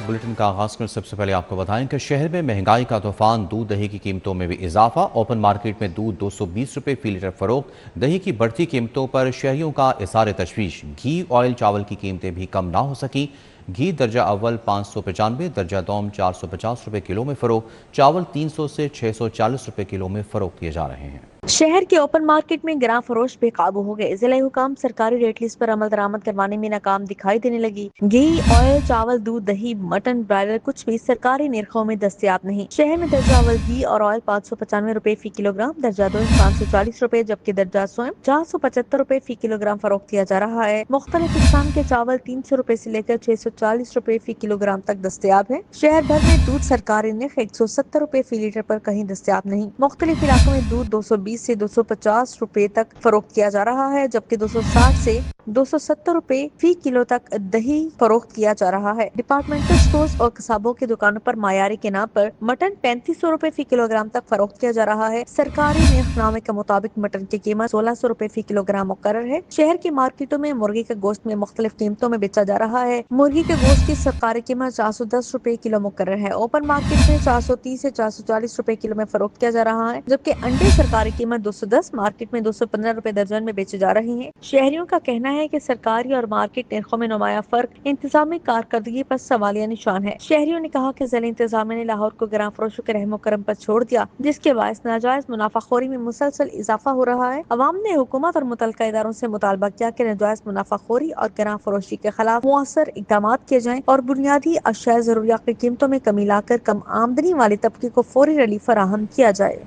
Market bulletin का आगाज कर सबसे पहले आपको बताएं कि शहर में महंगाई का तूफान, दूध दही की कीमतों में भी इजाफा। ओपन मार्केट में दूध 220 रुपए फी लीटर फरोख्त। दही की बढ़ती कीमतों पर शहरियों का इज़हार तशवीश। घी, ऑयल, चावल की कीमतें भी कम ना हो सकी। घी दर्जा अव्वल 595, दर्जा दोम 450 रुपए किलो में फरोख्त। चावल 300 से 640 रुपए किलो में फरोख्त किए जा रहे हैं। शहर के ओपन मार्केट में गिरां फरोश बेकाबू हो गए। जिला हुकाम सरकारी रेट लिस्ट पर अमल दरामद करवाने में नाकाम दिखाई देने लगी। घी, ऑयल, चावल, दूध, दही, मटन, ब्रायलर कुछ भी सरकारी निर्खों में दस्तियाब नहीं। शहर में दर्जा अव्वल घी और ऑयल 595 रुपए फी किलोग्राम, दर्जा दो 540 रुपए, जबकि दर्जा स्वयं 475 रुपए फी किलोग्राम फरोख्त किया जा रहा है। मुख्तलिफ किस्म के चावल 300 रुपए से लेकर 640 रुपए फी किलोग्राम तक दस्तियाब है। शहर भर में दूध सरकारी निर्ख 170 रुपए फी लीटर पर कहीं दस्तियाब नहीं। मुख्तलिफ इलाकों में दूध 220 से 250 रुपए तक फरोख्त किया जा रहा है, जबकि 260 से 270 रुपए फी किलो तक दही फरोख्त किया जा रहा है। डिपार्टमेंटल स्टोर्स और कसाबों की दुकानों पर मायारी के नाम पर मटन 3500 रुपए फी किलोग्राम तक फरोख्त किया जा रहा है। सरकारी निर्खनामे के मुताबिक मटन की कीमत 1600 रुपए फी किलोग्राम मुकर्रर है। शहर की मार्केटों में मुर्गी के गोश्त में मुख्तलिफ कीमतों में बेचा जा रहा है। मुर्गी के गोश्त की सरकारी कीमत 410 रुपए किलो मुकर्रर है। ओपन मार्केट में 430 से 440 रुपए किलो में फरोख्त किया जा रहा है, जबकि अंडे सरकारी कीमत 210, मार्केट में 215 रुपए दर्जन में बेचे जा रहे हैं। शहरियों का कहना है कि सरकारी और मार्केट निर्खों में नुमाया फर्क इंतजामी कारकर्दगी पर सवालिया निशान है। शहरियों ने कहा कि जिला इंतजामिया ने लाहौर को गिरां फरोशों के रहमो करम पर छोड़ दिया, जिसके बायस नाजायज मुनाफाखोरी में मुसलसल इजाफा हो रहा है। अवाम ने हुकूमत और मुतलका इदारों से मुतालबा किया कि नाजायज मुनाफाखोरी और गिरां फरोशी के खिलाफ मुअस्सर इकदाम किए जाएं और बुनियादी अशिया जरूरियात की कीमतों में कमी लाकर कम आमदनी वाले तबके को फौरी रिलीफ फराहम किया जाए।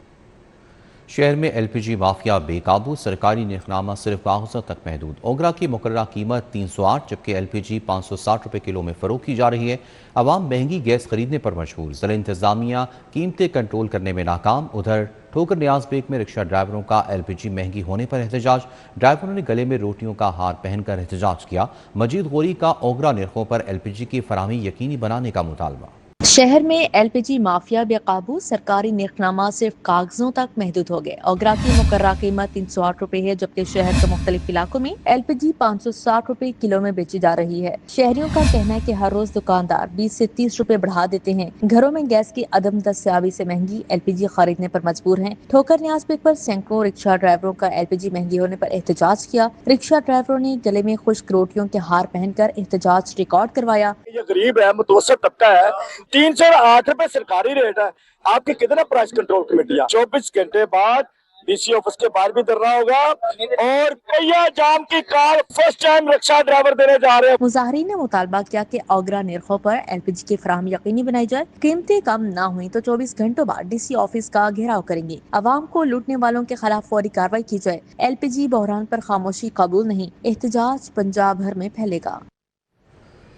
शहर में LPG माफिया बेकाबू, सरकारी निर्खनामा सिर्फ कागजात तक महदूद। ओगरा की मुकर्ररा कीमत 308, जबकि LPG 560 रुपए किलो में फरोख्त की जा रही है। अवाम महंगी गैस खरीदने पर मजबूर। जिला इंतजामिया कीमतें कंट्रोल करने में नाकाम। उधर ठोकर न्याज बेग में रिक्शा ड्राइवरों का LPG महंगी होने पर एहतजाज। ड्राइवरों ने गले में रोटियों का हार पहनकर एहतजाज किया। मजीद गोरी का ओगरा निर्खों पर LPG की फराहमी यकीनी बनाने का मुतालबा। शहर में LPG माफिया बेकाबू, सरकारी निर्खनामा सिर्फ कागजों तक महदूद हो गए। ओगरा की मुकर्ररा कीमत 308 रुपए है, जबकि शहर के मुख्तलिफ इलाकों में LPG 560 रुपए किलो में बेची जा रही है। शहरियों का कहना है कि हर रोज दुकानदार 20 से 30 रुपए बढ़ा देते हैं। घरों में गैस की अदम दस्तियाबी से महंगी LPG खरीदने पर मजबूर हैं। ठोकर न्याज बेग पर सैकड़ों रिक्शा ड्राइवरों का LPG महंगी होने पर एहतजाज किया। रिक्शा ड्राइवरों ने गले में खुश्क रोटियों के हार पहनकर एहतजाज रिकॉर्ड करवाया। ये गरीब है, मुतवसत तबका है, 308 रुपए सरकारी रेट है। आपकी कितना प्राइस कंट्रोल कमेटी है? 24 घंटे बाद DC ऑफिस के बाहर भी धरना होगा और पहिया जाम की car first time rickshaw driver देने जा रहे हैं। मुजाहरीन ने मुतालबा किया कि ओगरा निर्खों पर LPG की फराहमी यकीनी बनाई जाए। कीमतें कम ना हुई तो 24 घंटों बाद DC ऑफिस का घेराव करेंगे। अवाम को लूटने वालों के खिलाफ फौरी कार्रवाई की जाए। LPG बहरान पर खामोशी कबूल नहीं। एहतजाज पंजाब भर में फैलेगा।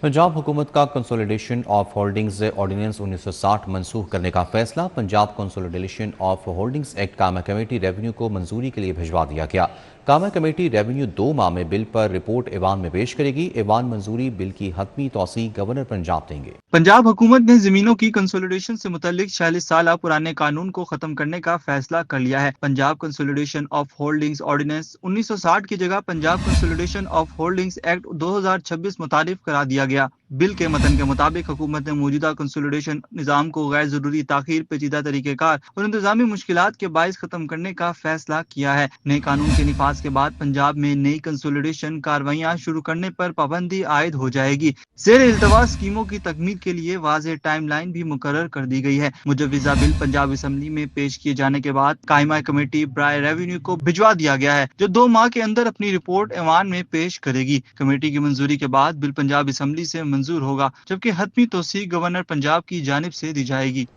पंजाब हुकूमत का कंसोलिडेशन ऑफ होल्डिंग्स ऑर्डिनेंस 1960 मनसूख करने का फैसला। Punjab consolidation of holdings act कामा कमेटी रेवेन्यू को मंजूरी के लिए भिजवा दिया गया। कामा कमेटी रेवेन्यू 2 माह में बिल पर रिपोर्ट ऐवान में पेश करेगी। ऐवान मंजूरी बिल की हतमी तौसीक गवर्नर पंजाब देंगे। पंजाब हुकूमत ने जमीनों की कंसोलिडेशन से मुतल्लिक 46 साल पुराने कानून को खत्म करने का फैसला कर लिया है। Punjab consolidation of holdings ordinance 1960 की जगह Punjab consolidation of holdings act 2026 मुतारिफ करा दिया गया। बिल के मतन के मुताबिक हुकूमत ने मौजूदा कंसोलिडेशन निज़ाम को गैर जरूरी ताखीर, पेचीदा तरीक़ेकार और इंतजामी मुश्किलात के बायस खत्म करने का फैसला किया है। नए कानून के निफाज के बाद पंजाब में नई कंसोलिडेशन कार्रवाइयाँ शुरू करने पर पाबंदी आयद हो जाएगी। ज़ेर इल्तवा स्कीमों की तकमील के लिए वाज़ेह टाइम लाइन भी मुकर्रर कर दी गई है। मुजव्विज़ा बिल पंजाब असम्बली में पेश किए जाने के बाद कायमा कमेटी ब्राय रेवेन्यू को भिजवा दिया गया है, जो 2 माह के अंदर अपनी रिपोर्ट ऐवान में पेश करेगी। कमेटी की मंजूरी के बाद बिल पंजाब असम्बली से मंजूर होगा, जबकि हतमी तौसीक गवर्नर पंजाब की जानिब से दी जाएगी।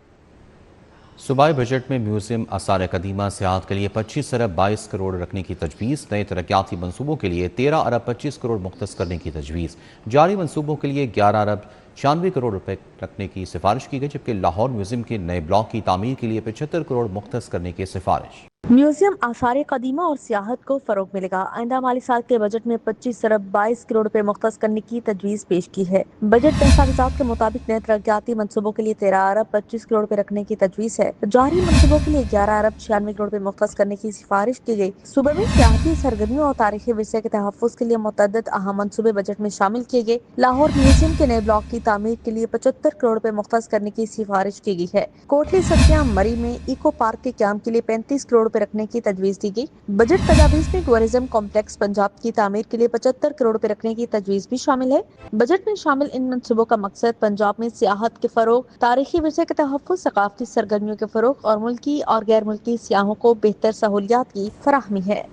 सूबाई बजट में म्यूजियम आसार कदीमा सियाहत के लिए 25 अरब 22 करोड़ रखने की तजवीज़। नए तरक्याती मनसूबों के लिए 13 अरब 25 करोड़ मुख्तस करने की तजवीज़। जारी मनसूबों के लिए 11 अरब 96 करोड़ रुपए रखने की सिफारिश की गई, जबकि लाहौर म्यूजियम के नए ब्लॉक की तामीर के लिए 75 करोड़ मुख्तस करने की सिफारिश। म्यूजियम आसार कदीमा और सियाहत को फरोग मिलेगा। आइंदा माली साल के बजट में 25 अरब 22 करोड़ रुपए मुख्तस करने की तजवीज़ पेश की है। बजट दस्तावेज़ात के मुताबिक नए तरक्याती मनसूबों के लिए 13 अरब 25 करोड़ रुपए रखने की तजवीज़ है। जारी मनसूबों के लिए 11 अरब 96 करोड़ रुपए मुख्तस करने की सिफारिश की गई। सूबे में सियाहती सरगर्मियों और तारीखी विषय के तहफ़्फ़ुज़ के लिए मुतअद्दिद अहम मनसूबे बजट में शामिल किए गए। लाहौर म्यूजियम के नए ब्लॉक की तामीर के लिए 75 करोड़ रुपए मुख्तस करने की सिफारिश की गई है। कोटली सत्या मरी में इको पार्क के क्याम के लिए 35 करोड़ रुपए रखने की तजवीज़ दी गई। बजट तजावीज़ में टूरिज्म कॉम्प्लेक्स पंजाब की तामीर के लिए 75 करोड़ रुपए रखने की तजवीज़ भी शामिल है। बजट में शामिल इन मनसूबों का मकसद पंजाब में सियाहत के फरोग, तारीखी विषय के तहफ़्फ़ुज़, सकाफती सरगर्मियों के फरोग और मुल्की और गैर मुल्की सियाहों को बेहतर सहूलियात की फराहमी है।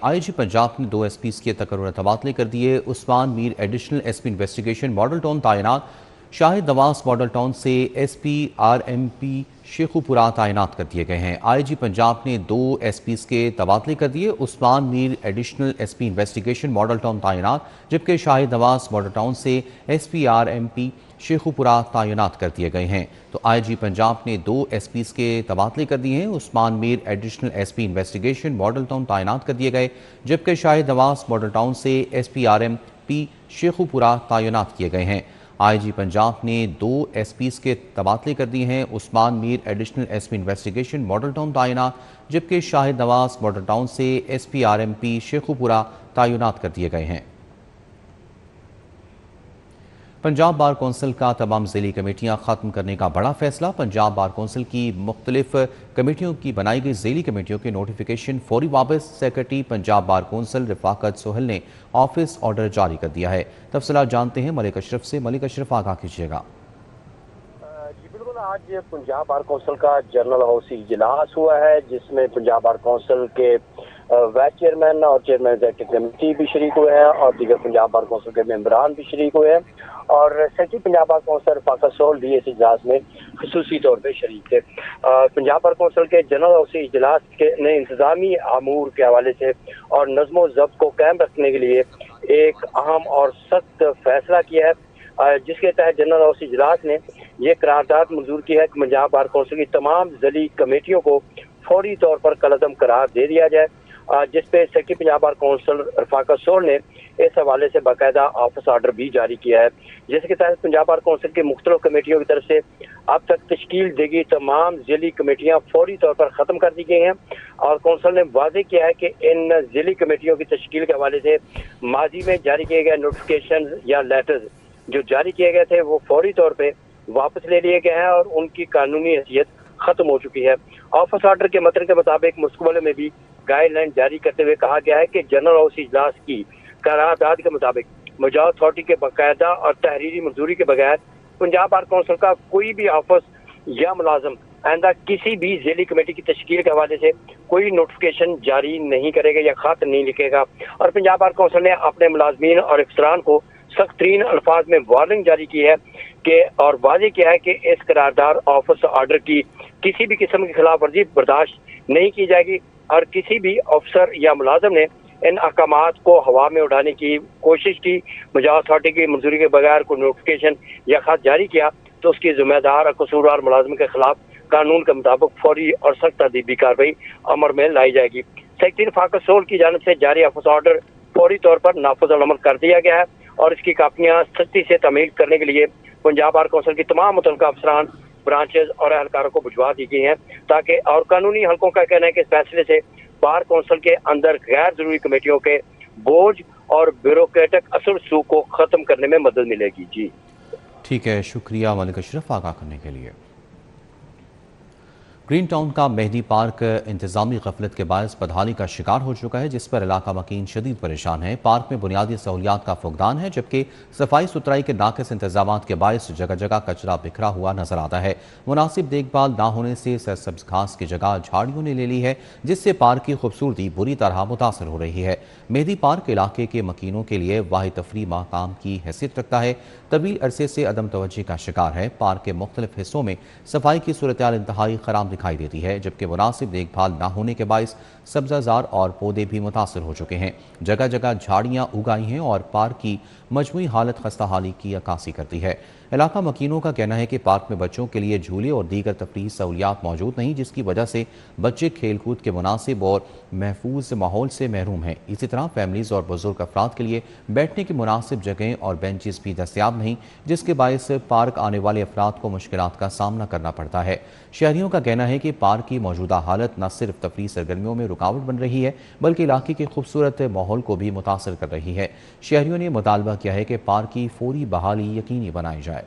आईजी पंजाब ने 2 एसपीज़ के तकर्रुर तबादले कर दिए। Usman Mir additional SP investigation model town तैनात, शाहिद नवाज मॉडल टाउन से एसपी आरएमपी शेखुपुरा तैनात कर दिए गए हैं। आईजी पंजाब ने 2 एसपीज़ के तबादले कर दिए। Usman Mir additional SP investigation model town तैनात, जबकि शाहिद नवाज मॉडल टाउन से एसपी आरएमपी शेखुपुरा तैनात कर दिए गए हैं। तो आईजी पंजाब ने 2 एसपीज़ के तबादले कर दिए हैं। Usman Mir additional SP investigation model town तैनात कर दिए गए, जबकि शाहिद नवाज मॉडल टाउन से एसपी आरएमपी शेखुपुरा तैनात किए गए हैं। आईजी पंजाब ने 2 एसपीज़ के तबादले कर दिए हैं। Usman Mir additional SP investigation model town तैनात, जबकि शाहिद नवाज मॉडल टाउन से एसपी आरएमपी शेखुपुरा तैनात कर दिए गए हैं। पंजाब बार कौंसिल का तमाम ज़िली कमेटियाँ ख़त्म करने का बड़ा फैसला। पंजाब बार कौंसिल की मुख्तलिफ कमेटियों की बनाई गई ज़िली कमेटियों के नोटिफिकेशन फौरी वापस। Secretary Punjab bar council Rafaqat Sohal ने ऑफिस ऑर्डर जारी कर दिया है। तफसीलात जानते हैं मलिक अशरफ से। मलिक अशरफ, आगाह कीजिएगा। जी बिल्कुल, आज पंजाब बार कौंसिल का जनरल हाउस इजलास हुआ है, जिसमें पंजाब बार कौंसिल के वाइस चेयरमैन और चेयरमैन एग्जीक्यूटिव कमेटी भी शरीक हुए हैं और दीगर पंजाब बार कौंसिल के मेंबरान भी शरीक हुए हैं और secretary Punjab bar council Rafaqat Sohal भी इस इजलास में खसूसी तौर पर शरीक थे। पंजाब बार कौंसिल के जनरल हाउस इजलास के ने इंतजामी अमूर के हवाले से और नज़्म ज़ब्त को कायम रखने के लिए एक अहम और सख्त फैसला किया है, जिसके तहत जनरल हाउस इजलास ने यह करारदाद मंजूर की है कि पंजाब बार कौंसिल की तमाम ज़िली कमेटियों को फौरी तौर पर कलअदम करार दे दिया जाए, जिस पे secretary Punjab bar council Rafaqat Sohal ने इस हवाले से बाकायदा ऑफिस ऑर्डर भी जारी किया है, जिसके तहत पंजाब बार कौंसिल की मुख्तलिफ कमेटियों की तरफ से अब तक तश्कील दी गई तमाम ज़िली कमेटियाँ फौरी तौर पर ख़त्म कर दी गई हैं और कौंसिल ने वादे किया है कि इन ज़िली कमेटियों की तश्कील के हवाले से माजी में जारी किए गए नोटिफिकेशन या लेटर्स जो जारी किए गए थे वो फौरी तौर पर वापस ले लिए गए हैं और उनकी कानूनी हैसियत खत्म हो चुकी है। ऑफिस ऑर्डर के मतन के मुताबिक मुस्तकबिल में भी गाइडलाइन जारी करते हुए कहा गया है कि जनरल हाउस इजलास की करारदाद के मुताबिक मौजूदा अथॉरिटी के बाकायदा और तहरीरी मंजूरी के बगैर पंजाब बार कौंसिल का कोई भी ऑफिस या मुलाजम आइंदा किसी भी ज़िली कमेटी की तश्कील के हवाले से कोई नोटिफिकेशन जारी नहीं करेगा या खत नहीं लिखेगा और पंजाब बार कौंसिल ने अपने मुलाजमीन और अफसरान को सख्त तरीन अल्फाज में वार्निंग जारी की है कि और वादे किया है कि इस करारदार ऑफिस ऑर्डर की किसी भी किस्म की खिलाफ वर्जी बर्दाश्त नहीं की जाएगी और किसी भी अफसर या मुलाजम ने इन अहकामात को हवा में उड़ाने की कोशिश की, मौजूदा अथॉरिटी की मंजूरी के बगैर कोई नोटिफिकेशन या खत जारी किया तो उसकी जिम्मेदार और कसूरवार मुलाजिम के खिलाफ कानून के मुताबिक फौरी और सख्त अदबी कार्रवाई अमल में लाई जाएगी। सेक्रेटरी रफाकत सोहल की जानिब से जारी ऑफिस ऑर्डर फौरी तौर पर नाफिज अमल कर दिया गया है और इसकी कापियाँ सख्ती से तमील करने के लिए पंजाब बार कौंसिल की तमाम मुतल्लिका अफसरान, ब्रांचेज और एहलकारों को भिजवा दी गई हैं ताकि और कानूनी हलकों का कहना है कि इस फैसले से बार कौंसिल के अंदर गैर जरूरी कमेटियों के बोझ और ब्यूरोक्रेटिक असर रसूख को खत्म करने में मदद मिलेगी। जी ठीक है, शुक्रिया मलिक अशरफ आगाह करने के लिए। ग्रीन टाउन का मेहदी पार्क इंतजामी गफलत के बायस बदहाली का शिकार हो चुका है, जिस पर इलाका मकीन शदीद परेशान है। पार्क में बुनियादी सहूलियात का फुकदान है, जबकि सफाई सुथराई के नाकिस इंतजाम के बायस जगह जगह कचरा बिखरा हुआ नजर आता है। मुनासिब देखभाल ना होने से सरसब्ज घास की जगह झाड़ियों ने ले ली है, जिससे पार्क की खूबसूरती बुरी तरह मुतासर हो रही है। मेहदी पार्क इलाके के मकीनों के लिए वाहिद तफरी मकाम की हैसियत रखता है, तवील अरसे से अदम तवज्जो का शिकार है। पार्क के मुख्तलिफ हिस्सों में सफाई की सूरत इंतहाई खराब दिखाई देती है, जबकि मुनासिब देखभाल न होने के बायस सब्जाजार और पौधे भी मुतासर हो चुके हैं। जगह जगह झाड़ियां उगाई हैं और पार्क की मजमूई हालत खस्ता हाली की अक्कासी करती है। علاقہ مکینوں کا کہنا ہے کہ پارک میں بچوں کے لیے جھولے اور دیگر تفریحی سہولیات موجود نہیں، جس کی وجہ سے بچے کھیل کود کے مناسب اور محفوظ ماحول سے محروم ہیں۔ اسی طرح فیملیز اور بزرگ افراد کے لیے بیٹھنے کی مناسب جگہیں اور بینچز بھی دستیاب نہیں، جس کے باعث پارک آنے والے افراد کو مشکلات کا سامنا کرنا پڑتا ہے۔ شہریوں کا کہنا ہے کہ پارک کی موجودہ حالت نہ صرف تفریحی سرگرمیوں میں رکاوٹ بن رہی ہے بلکہ علاقے کے خوبصورت ماحول کو بھی متاثر کر رہی ہے۔ شہریوں نے مطالبہ کیا ہے کہ پارک کی فوری بحالی یقینی بنائی جائے۔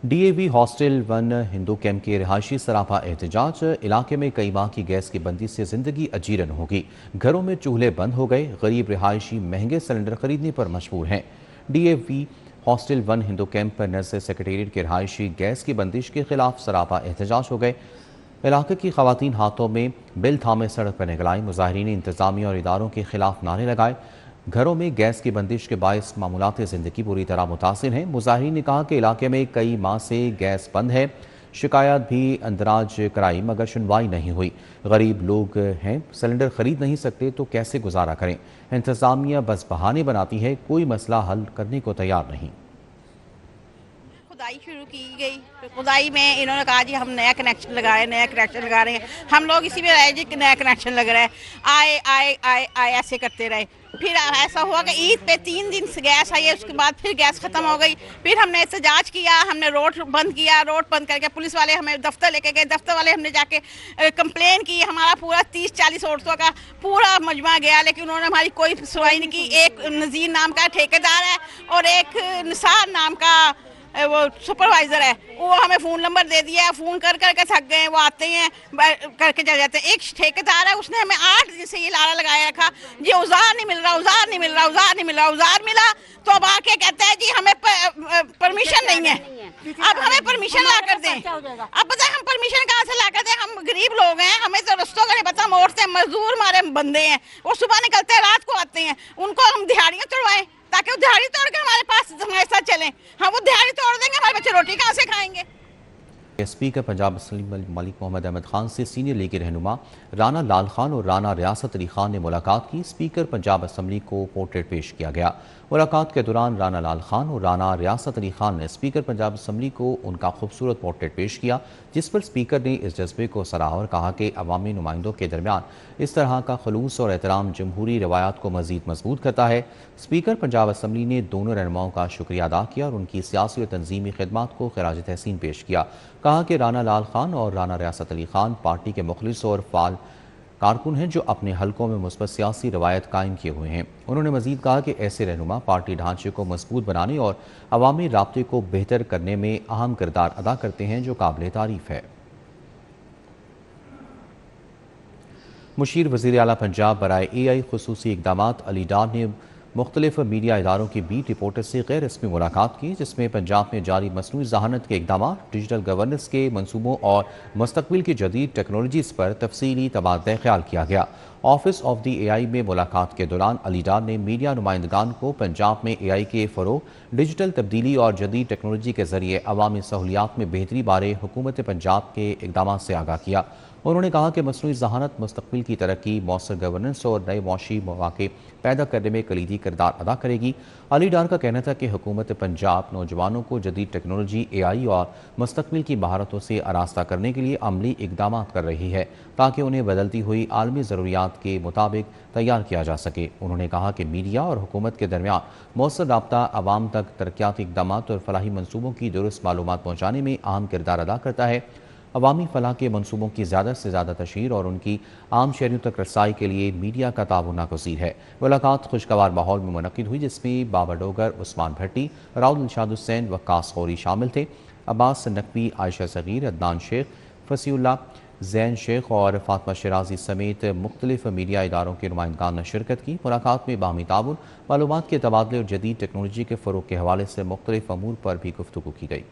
D A V hostel 1 Hindu camp کے رہائشی سراپا احتجاج۔ علاقے میں کئی ماہ کی گیس کی بندی سے زندگی اجیرن ہوگی، گھروں میں چولہے بند ہو گئے، غریب رہائشی مہنگے سلنڈر خریدنے پر مجبور ہیں۔ D A V hostel 1 Hindu camp پر نزد سیکریٹریٹ کے رہائشی گیس کی بندش کے خلاف سراپا احتجاج ہو گئے۔ علاقے کی خواتین ہاتھوں میں بل تھامے سڑک پر نکل آئیں، مظاہرین نے انتظامیہ اور اداروں کے خلاف نعرے لگائے۔ گھروں میں گیس کی بندش کے باعث معمولات زندگی بری طرح متاثر ہیں۔ مظاہرین نے کہا کہ علاقے میں کئی ماہ سے گیس بند ہے، شکایات بھی اندراج کرائی مگر سنوائی نہیں ہوئی۔ غریب لوگ ہیں، سلنڈر خرید نہیں سکتے تو کیسے گزارا کریں؟ انتظامیہ بس بہانے بناتی ہے، کوئی مسئلہ حل کرنے کو تیار نہیں۔ کھدائی شروع کی گئی، کھدائی میں انہوں نے کہا جی ہم نیا کنیکشن لگا رہے ہیں، ہم لوگ اسی میں رہے جی نیا کنیکشن لگ رہا ہے، آئے ایسے کرتے رہے۔ پھر ایسا ہوا کہ عید پہ 3 دن گیس آئی ہے، اس کے بعد پھر گیس ختم ہو گئی۔ پھر ہم نے احتجاج کیا، ہم نے روڈ بند کیا، روڈ بند کر کے پولیس والے ہمیں دفتر لے کے گئے، دفتر والے ہم نے جا کے کمپلین کی، ہمارا پورا 30-40 عورتوں کا پورا مجمع گیا لیکن انہوں نے ہماری کوئی سنوائی نہیں کی۔ ایک نذیر نام کا ٹھیکیدار ہے اور ایک نثار نام کا وہ سپروائزر ہے، وہ ہمیں فون نمبر دے دیا ہے، فون کر کے تھک گئے ہیں، وہ آتے ہیں کر کے چل جاتے ہیں۔ ایک ٹھیکیدار ہے، اس نے ہمیں 8 دن سے یہ لارا لگایا رکھا جی اوزار نہیں مل رہا، اوزار ملا تو اب آ کے کہتا ہے جی ہمیں پرمیشن نہیں ہے، اب ہمیں پرمیشن لا کر دیں۔ اب بتائیں ہم پرمیشن کہاں سے لا کر دیں؟ ہم غریب لوگ ہیں، ہمیں تو رستوں کا نہیں پتا، ہم عورتیں مزدور ہمارے بندے ہیں، وہ صبح نکلتے ہیں رات کو آتے ہیں، ان کو ہم دہاڑیاں توڑوائیں تاکہ وہ دہاڑی توڑ کے ہمارے پاس ہمارے ساتھ چلیں؟ ہم وہ دہاڑی توڑ دیں گے، ہمارے بچے روٹی کہاں سے کھائیں گے؟ اسپیکر پنجاب اسمبلی ملک محمد احمد خان سے سینئر لیگی رہنما رانا لال خان اور رانا ریاست علی خان نے ملاقات کی۔ اسپیکر پنجاب اسمبلی کو پورٹریٹ پیش کیا گیا۔ ملاقات کے دوران رانا لال خان اور رانا ریاست علی خان نے اسپیکر پنجاب اسمبلی کو ان کا خوبصورت پورٹریٹ پیش کیا، جس پر اسپیکر نے اس جذبے کو سراہا اور کہا کہ عوامی نمائندوں کے درمیان اس طرح کا خلوص اور احترام جمہوری روایات کو مزید مضبوط کرتا ہے۔ اسپیکر پنجاب اسمبلی نے دونوں رہنماؤں کا شکریہ ادا کیا اور ان کی سیاسی اور تنظیمی خدمات کو خراج تحسین پیش کیا۔ کہا کہ رانا لال خان اور رانا ریاست علی خان پارٹی کے مخلص اور فعال کارکن ہیں جو اپنے حلقوں میں مثبت سیاسی روایت قائم کیے ہوئے ہیں۔ انہوں نے مزید کہا کہ ایسے رہنما پارٹی ڈھانچے کو مضبوط بنانے اور عوامی رابطے کو بہتر کرنے میں اہم کردار ادا کرتے ہیں، جو قابل تعریف ہے۔ مشیر وزیر اعلیٰ پنجاب برائے AI خصوصی اقدامات علی ڈار نے مختلف میڈیا اداروں کی بیٹ رپورٹر سے غیر رسمی ملاقات کی، جس میں پنجاب میں جاری مصنوعی ذہانت کے اقدامات، ڈیجیٹل گورننس کے منصوبوں اور مستقبل کی جدید ٹیکنالوجیز پر تفصیلی تبادلہ خیال کیا گیا۔ آفس آف دی AI میں ملاقات کے دوران علی ڈار نے میڈیا نمائندگان کو پنجاب میں AI کے فروغ، ڈیجیٹل تبدیلی اور جدید ٹیکنالوجی کے ذریعے عوامی سہولیات میں بہتری بارے حکومت پنجاب کے اقدامات سے آگاہ کیا۔ انہوں نے کہا کہ مصنوعی ذہانت مستقبل کی ترقی، مؤثر گورننس اور نئے معاشی مواقع پیدا کرنے میں کلیدی کردار ادا کرے گی۔ علی ڈار کا کہنا تھا کہ حکومت پنجاب نوجوانوں کو جدید ٹیکنالوجی، AI اور مستقبل کی مہارتوں سے آراستہ کرنے کے لیے عملی اقدامات کر رہی ہے تاکہ انہیں بدلتی ہوئی عالمی ضروریات کے مطابق تیار کیا جا سکے۔ انہوں نے کہا کہ میڈیا اور حکومت کے درمیان مؤثر رابطہ عوام تک ترقیاتی اقدامات اور فلاحی منصوبوں کی درست معلومات پہنچانے میں اہم کردار ادا کرتا ہے۔ عوامی فلاح کے منصوبوں کی زیادہ سے زیادہ تشہیر اور ان کی عام شہریوں تک رسائی کے لیے میڈیا کا تعاون ناگزیر ہے۔ ملاقات خوشگوار ماحول میں منعقد ہوئی، جس میں بابا ڈوگر، عثمان بھٹی، راؤل الشاد حسین، وقاص غوری شامل تھے۔ عباس نقوی، عائشہ صغیر، عدنان شیخ، فصیح اللہ، زین شیخ اور فاطمہ شرازی سمیت مختلف میڈیا اداروں کے نمائندگان نے شرکت کی۔ ملاقات میں باہمی تعاون، معلومات کے تبادلے اور جدید ٹیکنالوجی کے فروغ کے حوالے سے مختلف امور پر بھی گفتگو کی گئی۔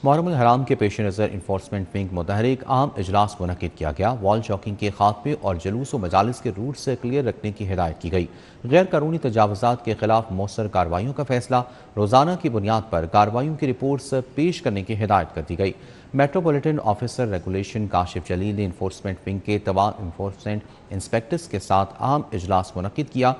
محرم الحرام کے پیش نظر انفورسمنٹ ونگ متحرک اہم اجلاس منعقد کیا گیا۔ وال چاکنگ کے خاتمے اور جلوس و مجالس کے روٹ سے کلیئر رکھنے کی ہدایت کی گئی۔ غیر قانونی تجاوزات کے خلاف مؤثر کارروائیوں کا فیصلہ، روزانہ کی بنیاد پر کارروائیوں کی رپورٹس پیش کرنے کی ہدایت کر دی گئی۔ میٹروپولیٹن آفیسر ریگولیشن کاشف جلیل نے انفورسمنٹ ونگ کے تمام انفورسمنٹ انسپیکٹرز کے ساتھ اہم اجلاس منعقد کیا۔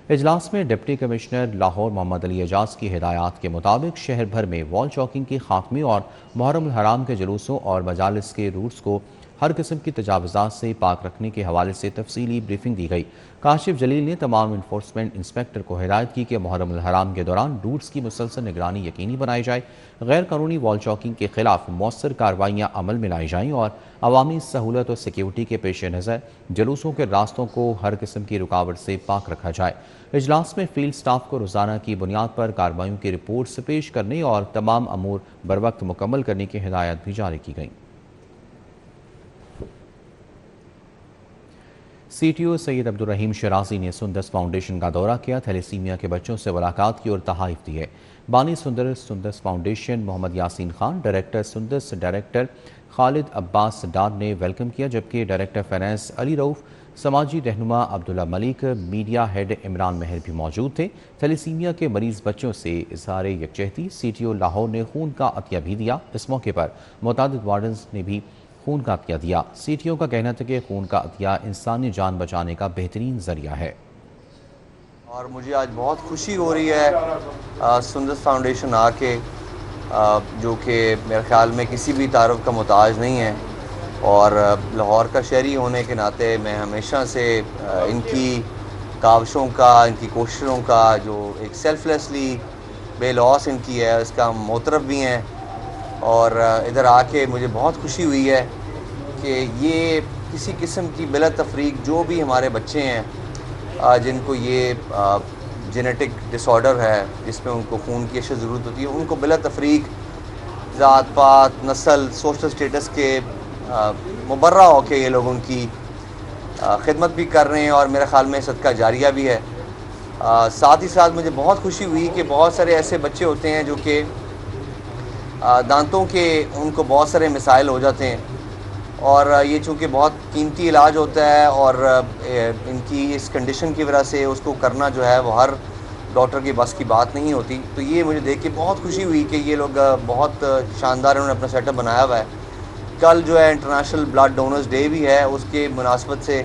اجلاس میں ڈپٹی کمشنر لاہور محمد علی اعجاز کی ہدایات کے مطابق شہر بھر میں وال چاکنگ کے خاتمے اور محرم الحرام کے جلوسوں اور مجالس کے روٹس کو ہر قسم کی تجاوزات سے پاک رکھنے کے حوالے سے تفصیلی بریفنگ دی گئی۔ کاشف جلیل نے تمام انفورسمنٹ انسپیکٹر کو ہدایت کی کہ محرم الحرام کے دوران روٹس کی مسلسل نگرانی یقینی بنائی جائے، غیر قانونی وال چاکنگ کے خلاف مؤثر کارروائیاں عمل میں لائی جائیں اور عوامی سہولت اور سیکیورٹی کے پیش نظر جلوسوں کے راستوں کو ہر قسم کی رکاوٹ سے پاک رکھا جائے۔ اجلاس میں فیلڈ سٹاف کو روزانہ کی بنیاد پر کارروائیوں کی رپورٹس پیش کرنے اور تمام امور بروقت مکمل کرنے کی ہدایت بھی جاری کی گئیں۔ سی ٹی او سید عبدالرحیم شرازی نے سندس فاؤنڈیشن کا دورہ کیا، تھیلیسیمیا کے بچوں سے ملاقات کی اور تحائف دیے۔ بانی سندس فاؤنڈیشن محمد یاسین خان، ڈائریکٹر سندس ڈائریکٹر خالد عباس ڈار نے ویلکم کیا، جبکہ ڈائریکٹر فائنانس علی رؤف، سماجی رہنما عبداللہ ملک، میڈیا ہیڈ عمران مہر بھی موجود تھے۔ تھیلیسیمیا کے مریض بچوں سے اظہار یکجہتی، سی ٹی او لاہور نے خون کا عطیہ بھی دیا۔ اس موقع پر متعدد وارڈنز نے بھی خون کا عطیہ دیا۔ سی ٹی او کا کہنا تھا کہ خون کا عطیہ انسانی جان بچانے کا بہترین ذریعہ ہے۔ اور مجھے آج بہت خوشی ہو رہی ہے سندس فاؤنڈیشن آ کے، جو کہ میرے خیال میں کسی بھی تعارف کا محتاج نہیں ہے، اور لاہور کا شہری ہونے کے ناطے میں ہمیشہ سے ان کی کاوشوں کا، ان کی کوششوں کا، جو ایک سیلف لیسلی بے لوس ان کی ہے، اس کا ہم معترف بھی ہیں۔ اور ادھر آ کے مجھے بہت خوشی ہوئی ہے کہ یہ کسی قسم کی بلا تفریق جو بھی ہمارے بچے ہیں جن کو یہ جینیٹک ڈس آرڈر ہے، جس میں ان کو خون کی اشد ضرورت ہوتی ہے، ان کو بلا تفریق ذات پات، نسل، سوشل سٹیٹس کے مبرہ ہو کے یہ لوگ ان کی خدمت بھی کر رہے ہیں، اور میرے خیال میں صدقہ جاریہ بھی ہے۔ ساتھ ہی ساتھ مجھے بہت خوشی ہوئی کہ بہت سارے ایسے بچے ہوتے ہیں جو کہ دانتوں کے ان کو بہت سارے مسائل ہو جاتے ہیں، اور یہ چونکہ بہت قیمتی علاج ہوتا ہے، اور ان کی اس کنڈیشن کی وجہ سے اس کو کرنا جو ہے وہ ہر ڈاکٹر کی بس کی بات نہیں ہوتی۔ تو یہ مجھے دیکھ کے بہت خوشی ہوئی کہ یہ لوگ بہت شاندار انہوں نے اپنا سیٹ اپ بنایا ہوا ہے۔ کل جو ہے انٹرنیشنل بلڈ ڈونرز ڈے بھی ہے، اس کے مناسبت سے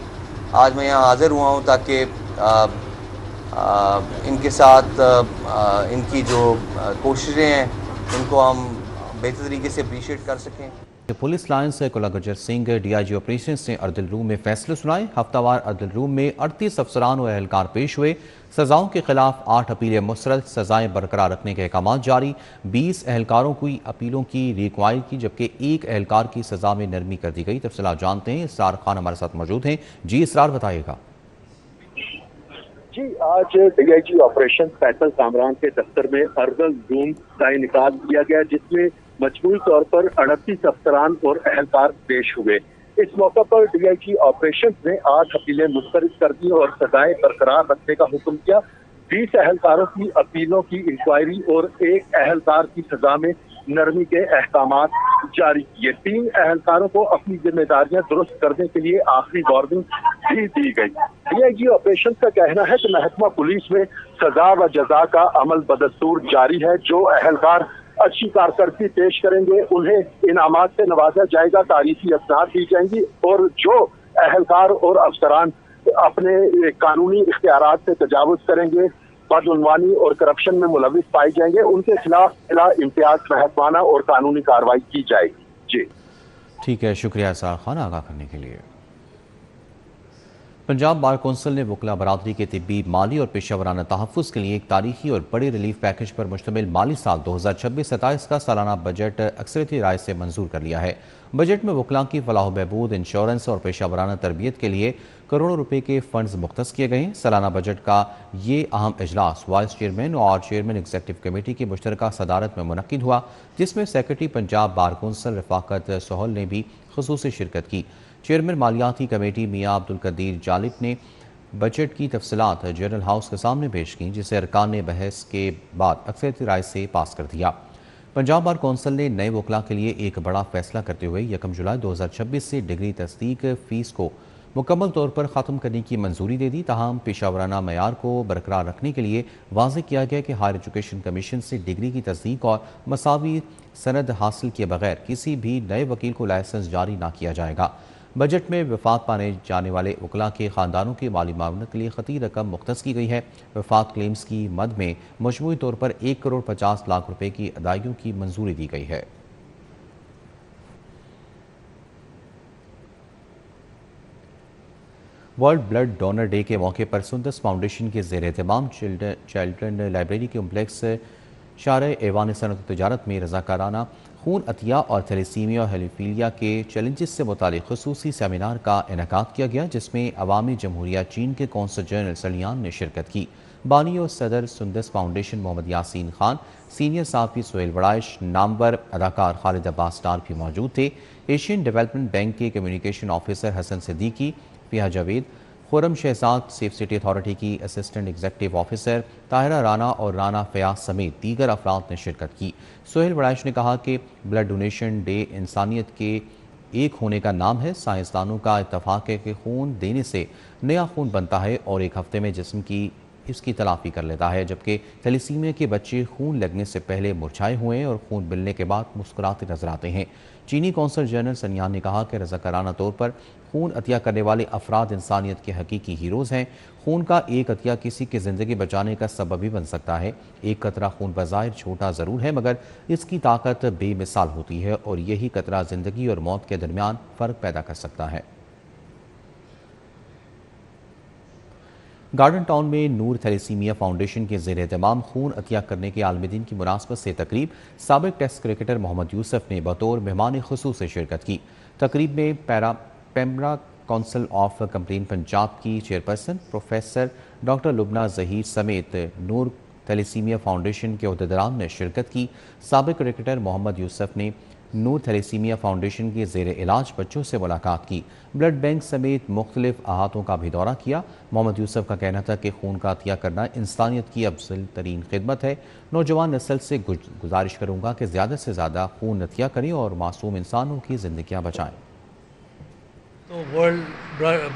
آج میں یہاں حاضر ہوا ہوں تاکہ ان کے ساتھ ان کی جو کوششیں ہیں ان کو ہم بہتر طریقے سے اپریشیٹ کر سکیں۔ Police lines Kala Gujjar Singh D I G operations نے اردل روم میں فیصلے سنائے۔ ہفتہ وار اردل روم میں 38 افسران اور اہلکار پیش ہوئے۔ سزاؤں کے خلاف 8 اپیلیں مسترد، سزائیں برقرار رکھنے کے احکامات جاری۔ 20 اہلکاروں کی اپیلوں کی ریکوائر کی، جبکہ 1 اہلکار کی سزا میں نرمی کر دی گئی۔ تفصیلات جانتے ہیں، اسرار خان ہمارے ساتھ موجود ہیں۔ جی اسرار، بتائیے گا۔ جی، آج D I G operation Faisal Kamran کے دفتر میں اردل روم کا انعقاد کیا گیا، جس میں مجموعی طور پر 38 افسران اور اہلکار پیش ہوئے۔ اس موقع پر ڈی آئی جی آپریشن نے 8 اپیلیں مسترد کر دی اور سزائیں برقرار رکھنے کا حکم کیا۔ 20 اہلکاروں کی اپیلوں کی انکوائری اور 1 اہلکار کی سزا میں نرمی کے احکامات جاری کیے۔ 3 اہلکاروں کو اپنی ذمہ داریاں درست کرنے کے لیے آخری وارننگ بھی دی گئی۔ ڈی آئی جی آپریشن کا کہنا ہے کہ محکمہ پولیس میں سزا و جزا کا عمل بدستور جاری ہے۔ جو اہلکار اچھی کارکردگی پیش کریں گے انہیں انعامات سے نوازا جائے گا، تعریفی اسناد دی جائیں گی، اور جو اہلکار اور افسران اپنے قانونی اختیارات سے تجاوز کریں گے، بدعنوانی اور کرپشن میں ملوث پائے جائیں گے، ان کے خلاف بلا امتیاز محکمانہ اور قانونی کارروائی کی جائے گی۔ جی ٹھیک ہے، شکریہ اسرار خان آگاہ کرنے کے لیے۔ پنجاب بار کونسل نے وکلا برادری کے طبی، مالی اور پیشہ ورانہ تحفظ کے لیے ایک تاریخی اور بڑے ریلیف پیکج پر مشتمل مالی سال 2026-27 کا سالانہ بجٹ اکثریتی رائے سے منظور کر لیا ہے۔ بجٹ میں وکلاء کی فلاح و بہبود، انشورنس اور پیشہ ورانہ تربیت کے لیے کروڑوں روپے کے فنڈز مختص کیے گئے ہیں۔ سالانہ بجٹ کا یہ اہم اجلاس وائس چیئرمین اور چیئرمین ایگزیکٹو کمیٹی کی مشترکہ صدارت میں منعقد ہوا، جس میں سیکرٹری پنجاب بار کونسل رفاقت سہل نے بھی خصوصی شرکت کی۔ چیئرمین مالیاتی کمیٹی میاں عبدالقدیر جالب نے بجٹ کی تفصیلات جنرل ہاؤس کے سامنے پیش کیں، جسے ارکان نے بحث کے بعد اکثریتی رائے سے پاس کر دیا۔ पंजाब बार कौंसिल ने नए वकला के लिए एक बड़ा फैसला करते हुए 1 जुलाई 2026 से डिग्री तस्दीक फ़ीस को मुकम्मल तौर पर ख़त्म करने की मंजूरी दे दी। ताहम पेशावराना मयार को बरकरार रखने के लिए वाज़ेह किया गया कि हायर एजुकेशन कमीशन से डिग्री की तस्दीक और मसावी सनद हासिल किए बगैर किसी भी नए वकील को लाइसेंस जारी ना किया जाएगा। बजट में वफात पाने जाने वाले वकला के ख़ानदानों की माली मामलत के लिए खती रकम मुख्तस की गई है। वफात क्लेम्स की मद में मजमूई तौर पर 1 करोड़ 50 लाख रुपए की अदायगियों की मंजूरी दी गई है। वर्ल्ड ब्लड डोनर डे के मौके पर सुंदस फाउंडेशन के ज़ेर एहतमाम चिल्ड्रन लाइब्रेरी कम्प्लेक्स शारे ऐवान सनत तजारत में रज़ाकाराना खून अतिया और थैलेसीमिया और हेलीफीलिया के चैलेंजेस से मुतालिक खसूसी सेमिनार का इनेकाद किया गया, जिसमें अवामी जमहूरिया चीन के कौंसल जनरल सलियान ने शिरकत की। बानी और सदर सुंदस फाउंडेशन मोहम्मद यासीन खान, सीनियर साफ़ी सोहेल वड़ाइश, नामवर अदाकार खालिद अब्बास डार भी मौजूद थे। एशियन डेवलपमेंट बैंक के communication officer Hasan Siddiqui, Fia Javed, Khurram Shahzad, safe city authority की assistant executive officer Tahira Rana और राना फयाज समेत दीगर अफराद ने शिरकत की। सोहेल वड़ाइश ने कहा कि ब्लड डोनेशन डे इंसानियत के एक होने का नाम है। साइंसदानों का इत्तफाक है कि खून देने से नया खून बनता है और एक हफ्ते में जिस्म की इसकी तलाफी कर लेता है, जबकि थैलेसीमिया के बच्चे खून लगने से पहले मुरझाए हुए हैं और खून मिलने के बाद मुस्कुराते नजर आते हैं। चीनी कौंसल जनरल सनियान ने कहा कि रज़ाकाराना तौर पर खून अतिया करने वाले अफराद इंसानियत के हकीकी हीरोज़ हैं। खून का एक अतिया किसी की ज़िंदगी बचाने का सबब भी बन सकता है। एक कतरा खून बज़ाहिर छोटा ज़रूर है, मगर इसकी ताकत बेमिसाल होती है और यही कतरा ज़िंदगी और मौत के दरमियान फ़र्क पैदा कर सकता है। गार्डन टाउन में नूर थैलेसीमिया फाउंडेशन के ज़ेर एहतमाम खून अतिया करने के आलमी दिन की मुनासबत से तकरीब साबिक टेस्ट क्रिकेटर मोहम्मद यूसुफ ने बतौर मेहमान खुसूस से शिरकत की। तकरीब में PEMRA council of complain Punjab की chairperson professor doctor Lubna Zaheer समेत नूर थैलेसीमिया फाउंडेशन के अहदेदारान ने शिरकत की। साबिक क्रिकेटर मोहम्मद यूसुफ ने नूर थैलेसीमिया फाउंडेशन के ज़ेर इलाज बच्चों से मुलाकात की। ब्लड बैंक समेत मुख्तलिफ अहातों का भी दौरा किया। मोहम्मद यूसुफ का कहना था कि खून का अतिया करना इंसानियत की अफजल तरीन खिदमत है। नौजवान नस्ल से गुजारिश करूँगा कि ज़्यादा से ज़्यादा खून अतिया करें और मासूम इंसानों की ज़िंदगियाँ बचाएँ। तो वर्ल्ड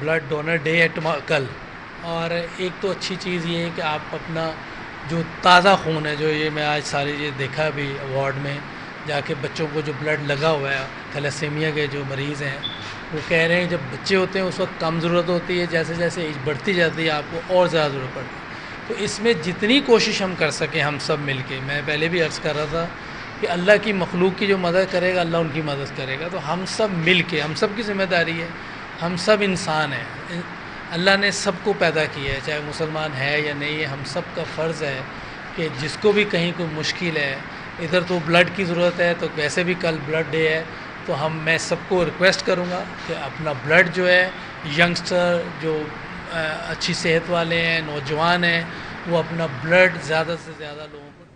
ब्लड डोनर डे है कल, और एक तो अच्छी चीज़ ये है कि आप अपना जो ताज़ा खून है, जो ये मैं आज सारी ये देखा भी वार्ड में जाके बच्चों को जो ब्लड लगा हुआ है, थैलेसीमिया के जो मरीज़ हैं, वो कह रहे हैं जब बच्चे होते हैं उस वक्त कम ज़रूरत होती है, जैसे जैसे एज बढ़ती जाती है आपको और ज़्यादा ज़रूरत पड़ती है। तो इसमें जितनी कोशिश हम कर सकें हम सब मिल के, मैं पहले भी अर्ज़ कर रहा था कि अल्लाह की मखलूक की जो मदद करेगा अल्लाह उनकी मदद करेगा। तो हम सब मिल के, हम सब की ज़िम्मेदारी है, हम सब इंसान हैं, अल्लाह ने सबको पैदा किया है, चाहे मुसलमान है या नहीं है, हम सब का फ़र्ज़ है कि जिसको भी कहीं कोई मुश्किल है, इधर तो ब्लड की ज़रूरत है, तो वैसे भी कल ब्लड डे है, तो मैं सबको रिक्वेस्ट करूँगा कि अपना ब्लड जो है, यंगस्टर जो अच्छी सेहत वाले हैं, नौजवान हैं, वो अपना ब्लड ज़्यादा से ज़्यादा लोगों को।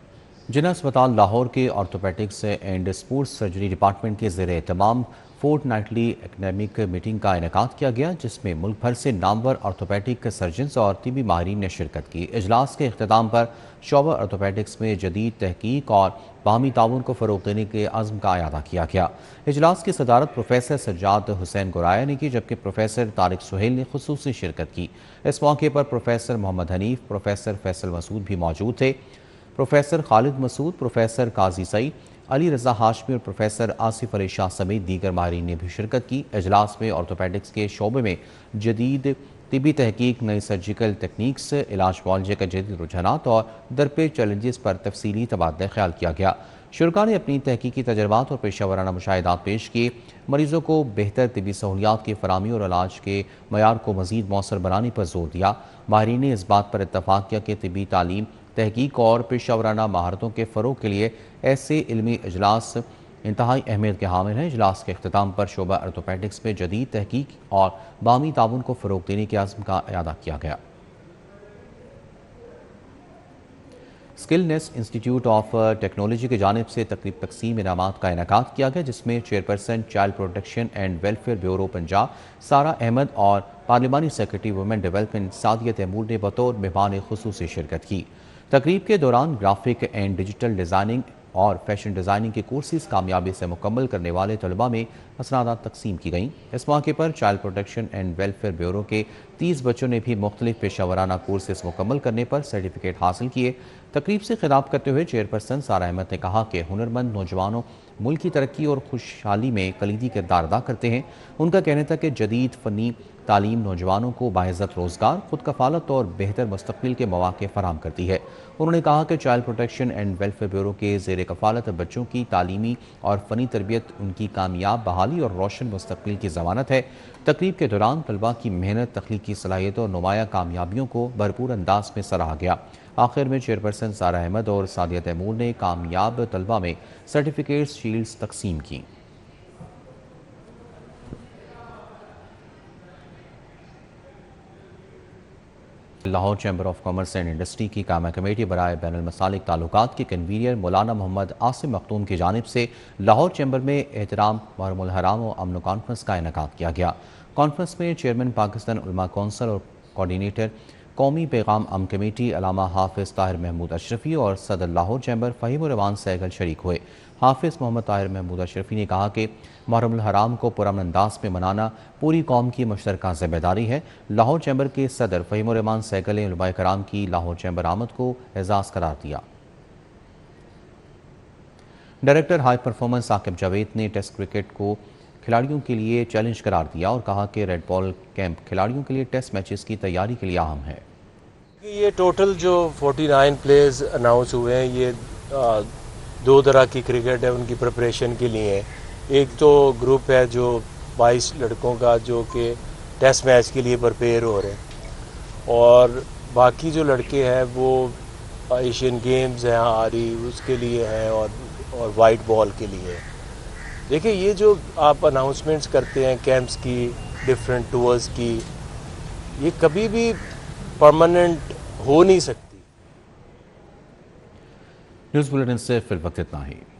जिला अस्पताल लाहौर के orthopaedics and sports surgery department के ज़ेर एहतमाम फोर्टनाइटली एकेडमिक मीटिंग का इनेकाद किया गया, जिसमें मुल्क भर से नामवर ऑर्थोपेडिक सर्जन्स और तिबी माहिरीन ने शिरकत की। इजलास के अख्ताम पर शोबा ऑर्थोपेडिक्स में जदीद तहकीक और बाहमी ताउन को फ़रोग़ देने के अज़्म का अयादा किया गया। इजलास की सदारत प्रोफेसर सज्जाद हुसैन गुराया ने की, जबकि प्रोफेसर तारिक सुहेल ने खुसूसी शिरकत की। इस मौके पर प्रोफेसर मोहम्मद हनीफ, प्रोफेसर फैसल मसूद भी मौजूद थे। प्रोफेसर खालिद मसूद, प्रोफेसर काजी सईद, अली रज़ा हाशमी और प्रोफेसर आसिफ अली शाह समेत दीगर माहिरीन ने भी शिरकत की। इजलास में ऑर्थोपेडिक्स के शोबे में जदीद तिबी तहकीक, नई सर्जिकल टेक्निक्स, इलाज मुआलजे का जदीद रुझानात और दरपेश चैलेंजेस पर तफसीली तबादला ख्याल किया गया। शुरका ने अपनी तहकीकी तजर्बात और पेशा वराना मुशाहिदात पेश किए। मरीज़ों को बेहतर तिबी सहूलियात की फराहमी और इलाज के मयार को मज़ीद मौसर बनाने पर जोर दिया। माहिरीन ने इस बात पर इत्तफाक किया कि तिबी तालीम, तहकीक और पेशा वराना महारतों के फ़रोग़ के लिए ऐसे इल्मी इजलास इंतहाई अहमियत के हामिल हैं। इजलास के अख्ताम पर शोबा ऑर्थोपेडिक्स में जदीद तहकीक और बामी ताउन को फ़रोग़ देने के अज़्म का अयादा किया गया। स्किलनेस इंस्टीट्यूट ऑफ टेक्नोलॉजी की जानिब से तकरीब तकसीम इनामात का इनेकाद किया गया, जिसमें chairperson child protection and welfare bureau Punjab Sara Ahmad और पार्लिमानी secretary women development Sadia Taimoor ने बतौर मेहमान खुसूसी शिरकत की। तकरीब के दौरान ग्राफिक एंड डिजिटल डिज़ाइनिंग اور فیشن ڈیزائننگ کے کورسز کامیابی سے مکمل کرنے والے طلباء میں اسنادات تقسیم کی گئیں۔ اس موقع پر child protection and welfare bureau کے 30 بچوں نے بھی مختلف پیشہ ورانہ کورسز مکمل کرنے پر سرٹیفکیٹ حاصل کیے۔ تقریب سے خطاب کرتے ہوئے چیئرپرسن سارہ احمد نے کہا کہ ہنرمند نوجوانوں ملک کی ترقی اور خوشحالی میں کلیدی کردار ادا کرتے ہیں۔ ان کا کہنا تھا کہ جدید فنی تعلیم نوجوانوں کو باعزت روزگار، خود کفالت اور بہتر مستقبل کے مواقع فراہم کرتی ہے۔ انہوں نے کہا کہ child protection and welfare bureau کے زیر کفالت بچوں کی تعلیمی اور فنی تربیت ان کی کامیاب بحالی اور روشن مستقبل کی ضمانت ہے۔ تقریب کے دوران طلباء کی محنت، تخلیقی صلاحیت اور نمایاں کامیابیوں کو بھرپور انداز میں سراہا گیا۔ آخر میں چیئرپرسن سارہ احمد اور سعدیہ تیمور نے کامیاب طلباء میں سرٹیفکیٹس، شیلڈز تقسیم کی۔ Lahore chamber of commerce and industry کی قائمہ کمیٹی برائے بین المسالک تعلقات کے کنوینر مولانا محمد عاصم مختوم کی جانب سے لاہور چیمبر میں احترام محرم الحرام و امن کانفرنس کا انعقاد کیا گیا۔ کانفرنس میں چیئرمین پاکستان علماء کونسل اور کوارڈینیٹر قومی پیغام امن کمیٹی علامہ حافظ طاہر محمود اشرفی اور صدر لاہور چیمبر فہیم الرحمان سہگل شریک ہوئے۔ حافظ محمد طاہر محمود اشرفی نے کہا کہ محرم الحرام کو پرامن انداز میں منانا پوری قوم کی مشترکہ ذمہ داری ہے۔ لاہور چیمبر کے صدر فہیم الرحمان سہگل نے علماء کرام کی لاہور چیمبر آمد کو اعزاز قرار دیا۔ Director high performance Saqib Javed نے ٹیسٹ کرکٹ کو کھلاڑیوں کے لیے چیلنج قرار دیا اور کہا کہ ریڈ بال کیمپ کھلاڑیوں کے لیے ٹیسٹ میچز کی تیاری کے لیے اہم ہے۔ یہ ٹوٹل جو 49 پلیئرز اناؤنس ہوئے ہیں، یہ دو طرح کی کرکٹ ہے، ان کی پریپریشن کے لیے ہے۔ ایک تو گروپ ہے جو 22 لڑکوں کا جو کہ ٹیسٹ میچ کے لیے پریپیئر ہو رہے ہیں، اور باقی جو لڑکے ہیں وہ ایشین گیمز ہیں آری اس کے لیے ہیں اور وائٹ بال کے لیے۔ دیکھیں یہ جو آپ اناؤنسمنٹس کرتے ہیں کیمپس کی، ڈفرینٹ ٹورز کی، یہ کبھی بھی پرماننٹ ہو نہیں سکتی۔ نیوز بلیٹن سے فی الوقت اتنا ہی۔